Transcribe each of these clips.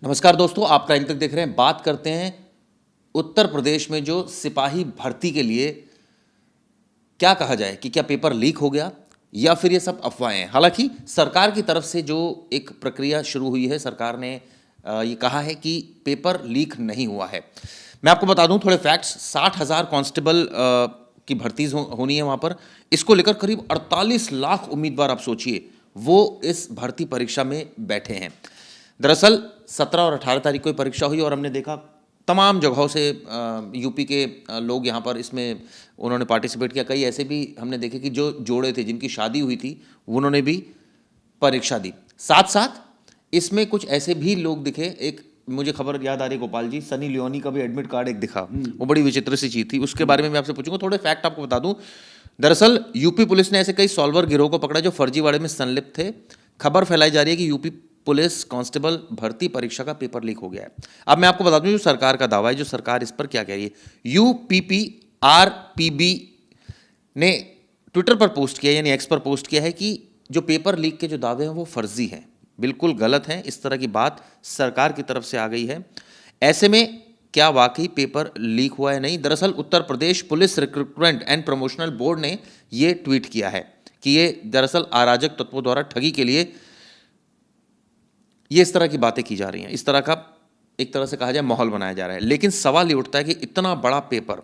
नमस्कार दोस्तों, आप क्राइम तक देख रहे हैं। बात करते हैं उत्तर प्रदेश में जो सिपाही भर्ती के लिए क्या कहा जाए कि क्या पेपर लीक हो गया या फिर ये सब अफवाहें हैं। हालांकि सरकार की तरफ से जो एक प्रक्रिया शुरू हुई है, सरकार ने ये कहा है कि पेपर लीक नहीं हुआ है। मैं आपको बता दूं थोड़े फैक्ट्स। 60,000 कांस्टेबल की भर्ती होनी है वहाँ पर। इसको लेकर करीब 48 लाख उम्मीदवार, आप सोचिए, वो इस भर्ती परीक्षा में बैठे हैं। दरअसल 17 और 18 तारीख को ये परीक्षा हुई और हमने देखा तमाम जगहों से यूपी के लोग यहाँ पर इसमें उन्होंने पार्टिसिपेट किया। कई ऐसे भी हमने देखे कि जो जोड़े थे, जिनकी शादी हुई थी, उन्होंने भी परीक्षा दी। साथ साथ इसमें कुछ ऐसे भी लोग दिखे, एक मुझे खबर याद आ रही है गोपाल जी, सनी लियोनी का भी एडमिट कार्ड एक दिखा। वो बड़ी विचित्र सी चीज़ थी, उसके बारे में मैं आपसे पूछूंगा। थोड़े फैक्ट आपको बता दूं। दरअसल यूपी पुलिस ने ऐसे कई सॉल्वर गिरोह को पकड़ा जो फर्जीवाड़े में संलिप्त थे। खबर फैलाई जा रही है कि यूपी पुलिस कांस्टेबल भर्ती परीक्षा का पेपर लीक हो गया है। अब मैं आपको बता दूं जो सरकार का दावा है, जो सरकार इस पर क्या कह रही है। यूपीपीआरपीबी ने ट्विटर पर पोस्ट किया, यानी एक्स पर पोस्ट किया है कि जो पेपर लीक के जो दावे हैं वो फर्जी हैं, बिल्कुल गलत हैं। इस तरह की बात सरकार की तरफ से आ गई है। ऐसे में क्या वाकई पेपर लीक हुआ है? नहीं। दरअसल Uttar Pradesh police recruitment and promotional board ने ये ट्वीट किया है कि ये दरअसल अराजक तत्वों द्वारा ठगी के लिए ये इस तरह की बातें की जा रही हैं। इस तरह का एक तरह से कहा जाए माहौल बनाया जा रहा है। लेकिन सवाल ये उठता है कि इतना बड़ा पेपर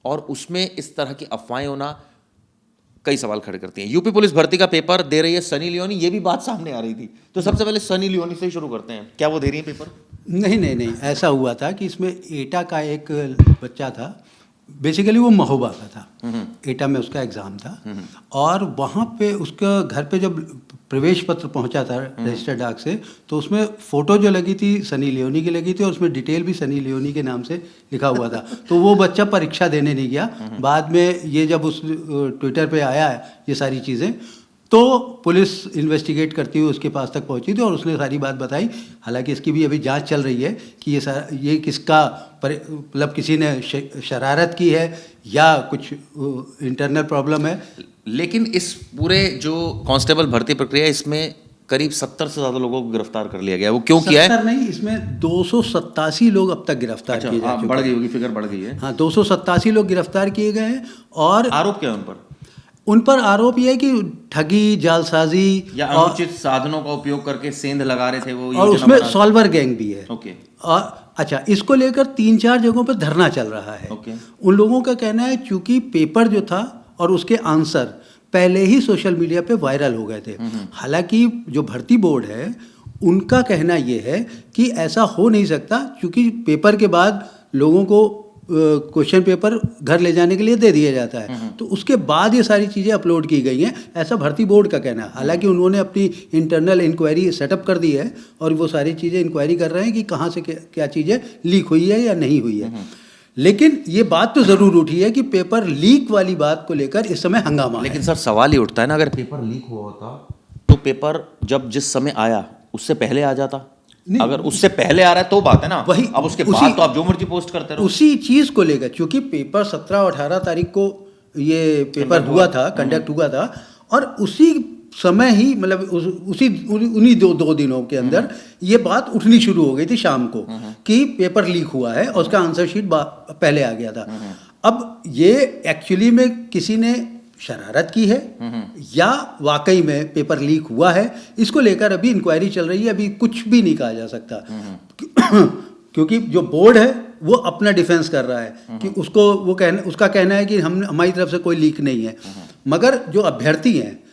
और उसमें इस तरह की अफवाहें होना कई सवाल खड़े करती हैं। यूपी पुलिस भर्ती का पेपर दे रही है सनी लियोनी, ये भी बात सामने आ रही थी। तो सबसे पहले सनी लियोनी से ही शुरू करते हैं। क्या वो दे रही है पेपर? नहीं, ऐसा हुआ था कि इसमें एटा का एक बच्चा था, बेसिकली वो महोबा का था। एटा में उसका एग्ज़ाम था और वहाँ पे उसका घर पे जब प्रवेश पत्र पहुँचा था रजिस्टर्ड डाक से, तो उसमें फ़ोटो जो लगी थी सनी लियोनी की लगी थी और उसमें डिटेल भी सनी लियोनी के नाम से लिखा हुआ था। तो वो बच्चा परीक्षा देने नहीं गया। बाद में ये जब उस ट्विटर पे आया है ये सारी चीज़ें, तो पुलिस इन्वेस्टिगेट करती हुई उसके पास तक पहुंची थी और उसने सारी बात बताई। हालांकि इसकी भी अभी जांच चल रही है कि ये किसका मतलब किसी ने शरारत की है या कुछ इंटरनल प्रॉब्लम है। लेकिन इस पूरे जो कांस्टेबल भर्ती प्रक्रिया, इसमें करीब 70 से ज़्यादा लोगों को गिरफ्तार कर लिया गया। वो क्यों किया है? 70 नहीं, इसमें 287 लोग अब तक गिरफ्तार किए जा चुके हैं। बढ़ गई होगी, फिगर बढ़ गई है। हाँ, 287 लोग गिरफ्तार किए गए हैं। और आरोप क्या है उन पर आरोप यह है कि ठगी, जालसाजी या अनुचित साधनों का उपयोग करके सेंध लगा रहे थे वो, और उसमें सॉल्वर गैंग भी है। ओके। और अच्छा, इसको लेकर 3-4 जगहों पर धरना चल रहा है। ओके। उन लोगों का कहना है चूंकि पेपर जो था और उसके आंसर पहले ही सोशल मीडिया पे वायरल हो गए थे। हालांकि जो भर्ती बोर्ड है उनका कहना ये है कि ऐसा हो नहीं सकता, क्योंकि पेपर के बाद लोगों को क्वेश्चन पेपर घर ले जाने के लिए दे दिया जाता है, तो उसके बाद ये सारी चीज़ें अपलोड की गई हैं, ऐसा भर्ती बोर्ड का कहना है। हालांकि उन्होंने अपनी इंटरनल इंक्वायरी सेटअप कर दी है और वो सारी चीज़ें इंक्वायरी कर रहे हैं कि कहाँ से क्या चीज़ें लीक हुई है या नहीं हुई है। लेकिन ये बात तो ज़रूर उठी है कि पेपर लीक वाली बात को लेकर इस समय हंगामा। लेकिन सर सवाल ये उठता है ना, अगर पेपर लीक हुआ होता तो पेपर जब जिस समय आया उससे पहले आ जाता। अगर उससे पहले आ रहा है तो बात है ना, वही। अब उसके बाद तो आप जो मर्जी पोस्ट करते रहो। उसी चीज को लेकर, क्योंकि पेपर 17 और 18 तारीख को ये पेपर हुआ था, कंडक्ट हुआ था, और उसी समय ही मतलब उन्हीं दो दिनों के अंदर ये बात उठनी शुरू हो गई थी शाम को कि पेपर लीक हुआ है और उसका आंसर शीट पहले आ गया था। अब ये एक्चुअली में किसी ने शरारत की है या वाकई में पेपर लीक हुआ है, इसको लेकर अभी इंक्वायरी चल रही है। अभी कुछ भी नहीं कहा जा सकता क्योंकि जो बोर्ड है वो अपना डिफेंस कर रहा है कि उसका कहना है कि हमारी तरफ से कोई लीक नहीं है। मगर जो अभ्यर्थी हैं,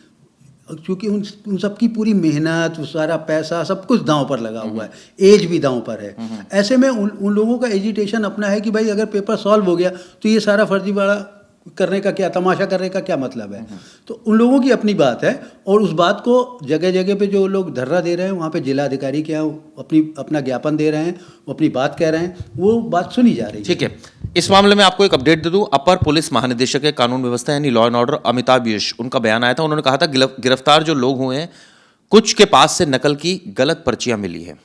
क्योंकि उन सबकी पूरी मेहनत, सारा पैसा, सब कुछ दांव पर लगा हुआ है, एज भी दांव पर है। ऐसे में उन लोगों का एजिटेशन अपना है कि भाई अगर पेपर सॉल्व हो गया तो ये सारा फर्जीवाड़ा करने का क्या, तमाशा करने का क्या मतलब है। तो उन लोगों की अपनी बात है और उस बात को जगह जगह पे जो लोग धरना दे रहे हैं वहाँ पे जिला अधिकारी के यहाँ अपना ज्ञापन दे रहे हैं, वो अपनी बात कह रहे हैं, वो बात सुनी जा रही है। ठीक है। इस मामले में आपको एक अपडेट दे दूं। अपर पुलिस महानिदेशक है कानून व्यवस्था यानी लॉ एंड ऑर्डर, अमिताभ यश, उनका बयान आया था। उन्होंने कहा था गिरफ्तार जो लोग हुए हैं कुछ के पास से नकल की गलत पर्चियां मिली है।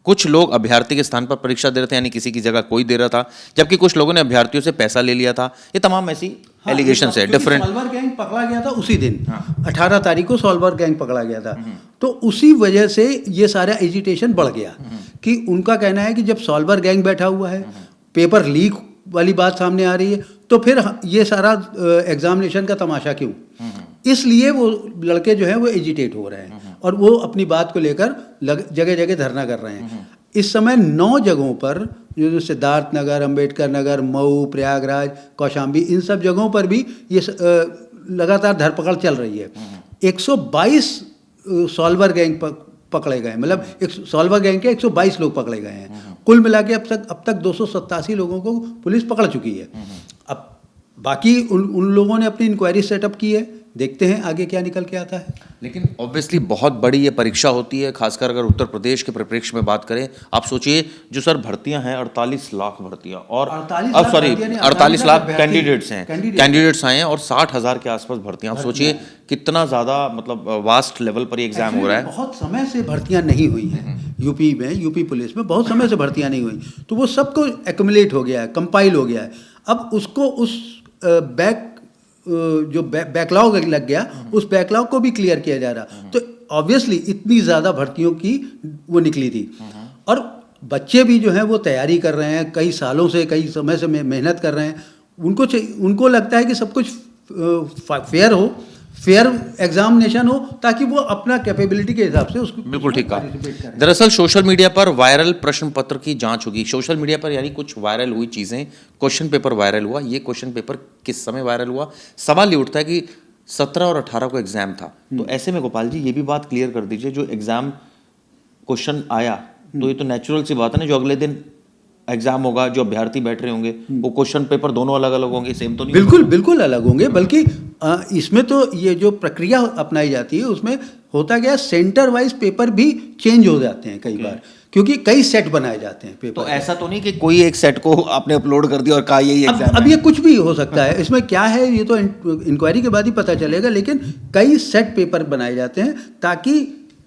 कुछ लोग अभ्यर्थी के स्थान पर परीक्षा दे रहे थे, यानी किसी की जगह कोई दे रहा था, जबकि कुछ लोगों ने अभ्यर्थियों से पैसा ले लिया था। ये तमाम ऐसी एलिगेशन है, डिफरेंट। सॉल्वर गैंग पकड़ा गया था उसी दिन, 18 तारीख को सॉल्वर गैंग पकड़ा गया था। तो उसी वजह से ये सारा एजिटेशन बढ़ गया कि उनका कहना है कि जब सॉल्वर गैंग बैठा हुआ है, पेपर लीक वाली बात सामने आ रही है, तो फिर ये सारा एग्जामिनेशन का तमाशा क्यों। इसलिए वो लड़के जो हैं वो एजिटेट हो रहे हैं और वो अपनी बात को लेकर जगह जगह धरना कर रहे हैं। इस समय 9 जगहों पर, जो सिद्धार्थ नगर, अंबेडकर नगर, मऊ, प्रयागराज, कौशाम्बी, इन सब जगहों पर भी ये लगातार धरपकड़ चल रही है। 122 सॉल्वर गैंग पकड़े गए, मतलब एक सॉल्वर गैंग के 122 लोग पकड़े गए हैं। कुल मिला के अब तक 287 लोगों को पुलिस पकड़ चुकी है। अब बाकी उन लोगों ने अपनी इंक्वायरी सेटअप की है, देखते हैं आगे क्या निकल के आता है। लेकिन ऑब्वियसली बहुत बड़ी ये परीक्षा होती है, खासकर अगर उत्तर प्रदेश के परिप्रेक्ष्य में बात करें। आप सोचिए जो सर भर्तियां हैं, 48 लाख भर्तियां, और 48 लाख कैंडिडेट्स हैं, कैंडिडेट्स आए हैं और 60,000 के आसपास भर्तियां। आप सोचिए कितना ज़्यादा, मतलब वास्ट लेवल पर ये एग्जाम हो रहा है। बहुत समय से भर्तियां नहीं हुई हैं यूपी पुलिस में, बहुत समय से भर्तियां नहीं हुई, तो वो सबको एक्युमुलेट हो गया है, कंपाइल हो गया है। अब उसको उस जो बैकलॉग लग गया, उस बैकलॉग को भी क्लियर किया जा रहा। तो ऑब्वियसली इतनी ज़्यादा भर्तियों की वो निकली थी, और बच्चे भी जो हैं वो तैयारी कर रहे हैं, कई सालों से, कई समय से मेहनत कर रहे हैं। उनको लगता है कि सब कुछ फेयर एग्जामिनेशन हो, ताकि वो अपना कैपेबिलिटी के हिसाब से उसको बिल्कुल ठीक कहा। दरअसल सोशल मीडिया पर वायरल प्रश्न पत्र की जांच होगी। सोशल मीडिया पर यानी कुछ वायरल हुई चीज़ें, क्वेश्चन पेपर वायरल हुआ। ये क्वेश्चन पेपर किस समय वायरल हुआ, सवाल ये उठता है कि 17 और 18 को एग्जाम था। तो ऐसे में गोपाल जी ये भी बात क्लियर कर दीजिए, जो एग्जाम क्वेश्चन आया तो ये तो नेचुरल सी बात है ना, जो अगले दिन एग्जाम होगा, जो अभ्यर्थी बैठ रहे होंगे वो क्वेश्चन पेपर दोनों अलग अलग होंगे, सेम तो नहीं? बिल्कुल अलग होंगे। बल्कि इसमें तो ये जो प्रक्रिया अपनाई जाती है उसमें होता क्या है, सेंटर वाइज पेपर भी चेंज हो जाते हैं कई बार, क्योंकि कई सेट बनाए जाते हैं पेपर। तो ऐसा तो नहीं कि कोई एक सेट को आपने अपलोड कर दिया और कहा यही एग्जाम अब ये कुछ भी हो सकता है। इसमें क्या है ये तो इंक्वायरी के बाद ही पता चलेगा, लेकिन कई सेट पेपर बनाए जाते हैं ताकि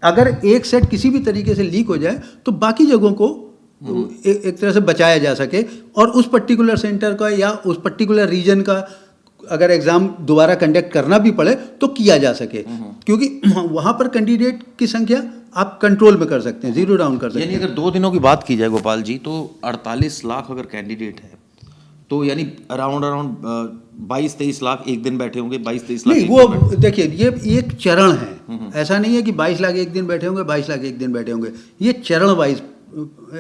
अगर एक सेट किसी भी तरीके से लीक हो जाए तो बाकी जगहों को एक तरह से बचाया जा सके, और उस पर्टिकुलर सेंटर का या उस पर्टिकुलर रीजन का अगर एग्ज़ाम दोबारा कंडक्ट करना भी पड़े तो किया जा सके, क्योंकि वहाँ पर कैंडिडेट की संख्या आप कंट्रोल में कर सकते हैं, जीरो डाउन कर सकते हैं। यानी अगर 2 दिनों की बात की जाए गोपाल जी, तो 48 लाख अगर कैंडिडेट है तो यानी अराउंड 22-23 लाख एक दिन बैठे होंगे। 22-23 लाख नहीं, वो देखिए ये एक चरण है, ऐसा नहीं है कि 22 लाख एक दिन बैठे होंगे, 22 लाख एक दिन बैठे होंगे। ये चरण वाइज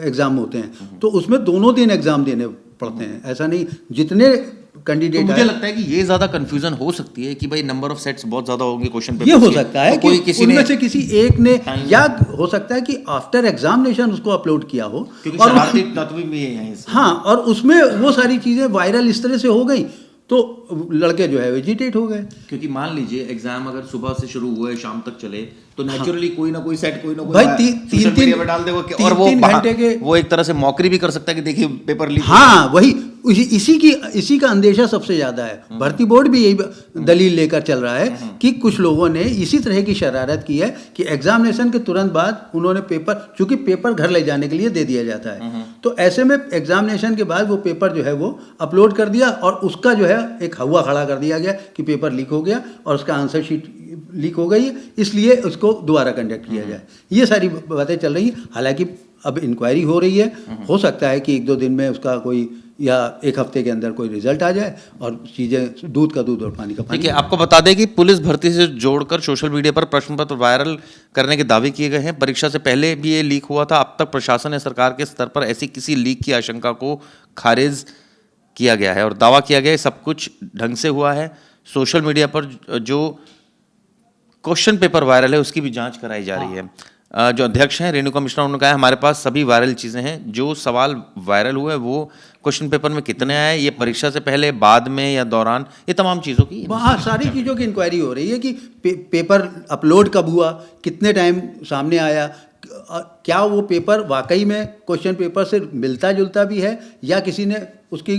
एग्जाम होते हैं, तो उसमें दोनों दिन एग्जाम देने पड़ते हैं। ऐसा नहीं जितने कैंडिडेट, तो मुझे लगता है कि ये ज्यादा कंफ्यूजन हो सकती है कि भाई नंबर ऑफ सेट्स बहुत ज्यादा होंगे क्वेश्चन पेपर। ये हो सकता है तो कि उनमें से किसी एक ने, या हो सकता है कि आफ्टर एग्जामिनेशन उसको अपलोड किया हो, क्योंकि शरारती तत्व भी है। हाँ, और उसमें वो सारी चीजें वायरल इस तरह से हो गई तो लड़के जो है वेजिटेट हो गए। क्योंकि मान लीजिए एग्जाम अगर सुबह से शुरू हुए शाम तक चले तो नेचुरली कोई ना कोई सेट, कोई ना कोई भाई सोशल मीडिया पे डाल देगा, और वो 3 घंटे के वो एक तरह से मौकरी भी कर सकता है कि देखिए पेपर लीक। हाँ, वही इसी का अंदेशा सबसे ज्यादा है। भर्ती बोर्ड भी यही दलील लेकर चल रहा है कि कुछ लोगों ने इसी तरह की शरारत की है कि एग्जामिनेशन के तुरंत बाद उन्होंने पेपर, चूंकि पेपर घर ले जाने के लिए दे दिया जाता है, तो ऐसे में एग्जामिनेशन के बाद वो पेपर जो है वो अपलोड कर दिया और उसका जो है एक हवा खड़ा कर दिया गया कि पेपर लीक हो गया और उसका आंसर शीट लीक हो गई, इसलिए उसको दोबारा कंडक्ट किया जाए। ये सारी बातें चल रही हैं। हालांकि अब इंक्वायरी हो रही है, हो सकता है कि 1-2 दिन में उसका कोई, या 1 हफ्ते के अंदर कोई रिजल्ट आ जाए और चीज़ें दूध का दूध और पानी का पानी। ठीक है, आपको बता दें कि पुलिस भर्ती से जोड़कर सोशल मीडिया पर प्रश्न पत्र वायरल करने के दावे किए गए हैं। परीक्षा से पहले भी ये लीक हुआ था। अब तक प्रशासन ने सरकार के स्तर पर ऐसी किसी लीक की आशंका को खारिज किया गया है और दावा किया गया है सब कुछ ढंग से हुआ है। सोशल मीडिया पर जो क्वेश्चन पेपर वायरल है उसकी भी जांच कराई जा रही है। जो अध्यक्ष हैं रेणुका मिश्रा, उन्होंने कहा है हमारे पास सभी वायरल चीज़ें हैं। जो सवाल वायरल हुए वो क्वेश्चन पेपर में कितने आए, ये परीक्षा से पहले, बाद में या दौरान, ये तमाम चीज़ों की, हाँ, सारी चीज़ों की इंक्वायरी हो रही है कि पेपर अपलोड कब हुआ, कितने टाइम सामने आया, क्या वो पेपर वाकई में क्वेश्चन पेपर से मिलता जुलता भी है या किसी ने उसकी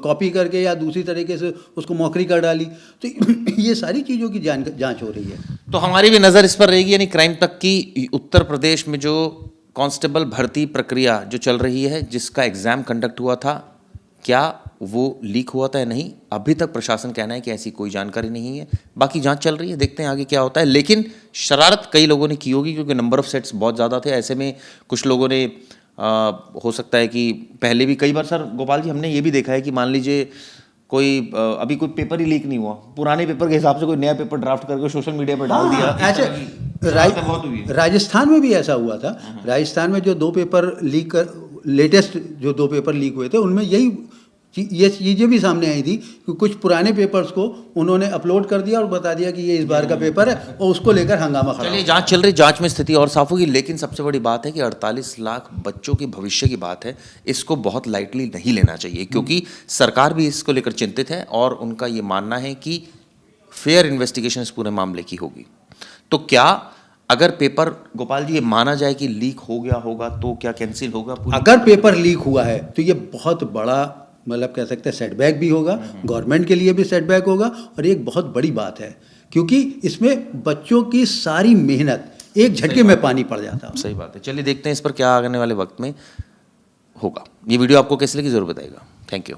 कॉपी करके या दूसरी तरीके से उसको मौखरी कर डाली। तो ये सारी चीज़ों की जांच हो रही है। तो हमारी भी नज़र इस पर रहेगी, यानी क्राइम तक की उत्तर प्रदेश में जो कांस्टेबल भर्ती प्रक्रिया जो चल रही है, जिसका एग्ज़ाम कंडक्ट हुआ था, क्या वो लीक हुआ था या नहीं, अभी तक प्रशासन कहना है कि ऐसी कोई जानकारी नहीं है। बाकी जांच चल रही है, देखते हैं आगे क्या होता है। लेकिन शरारत कई लोगों ने की होगी क्योंकि नंबर ऑफ सेट्स बहुत ज़्यादा थे। ऐसे में कुछ लोगों ने हो सकता है कि पहले भी कई बार, सर गोपाल जी, हमने ये भी देखा है कि मान लीजिए कोई अभी कोई पेपर ही लीक नहीं हुआ, पुराने पेपर के हिसाब से कोई नया पेपर ड्राफ्ट करके सोशल मीडिया पर डाल दिया। ऐसे बहुत हुई है। राजस्थान में भी ऐसा हुआ था। राजस्थान में जो 2 पेपर लीक कर, लेटेस्ट जो 2 पेपर लीक हुए थे, उनमें यही ये चीज़ें भी सामने आई थी कि कुछ पुराने पेपर्स को उन्होंने अपलोड कर दिया और बता दिया कि ये इस बार का पेपर है, और उसको लेकर हंगामा खड़ा। चलिए, जांच चल रही, जांच में स्थिति और साफ होगी। लेकिन सबसे बड़ी बात है कि 48 लाख बच्चों के भविष्य की बात है, इसको बहुत लाइटली नहीं लेना चाहिए, क्योंकि सरकार भी इसको लेकर चिंतित है और उनका ये मानना है कि फेयर इन्वेस्टिगेशन इस पूरे मामले की होगी। तो क्या अगर पेपर, गोपाल जी, ये माना जाए कि लीक हो गया होगा, तो क्या कैंसिल होगा? अगर पेपर लीक हुआ है तो ये बहुत बड़ा, मतलब कह सकते हैं, सेटबैक भी होगा, गवर्नमेंट के लिए भी सेटबैक होगा, और एक बहुत बड़ी बात है क्योंकि इसमें बच्चों की सारी मेहनत एक झटके में पानी पड़ जाता है। सही बात है। चलिए देखते हैं इस पर क्या आने वाले वक्त में होगा। ये वीडियो आपको कैसे लगी जरूर बताइएगा। Thank you.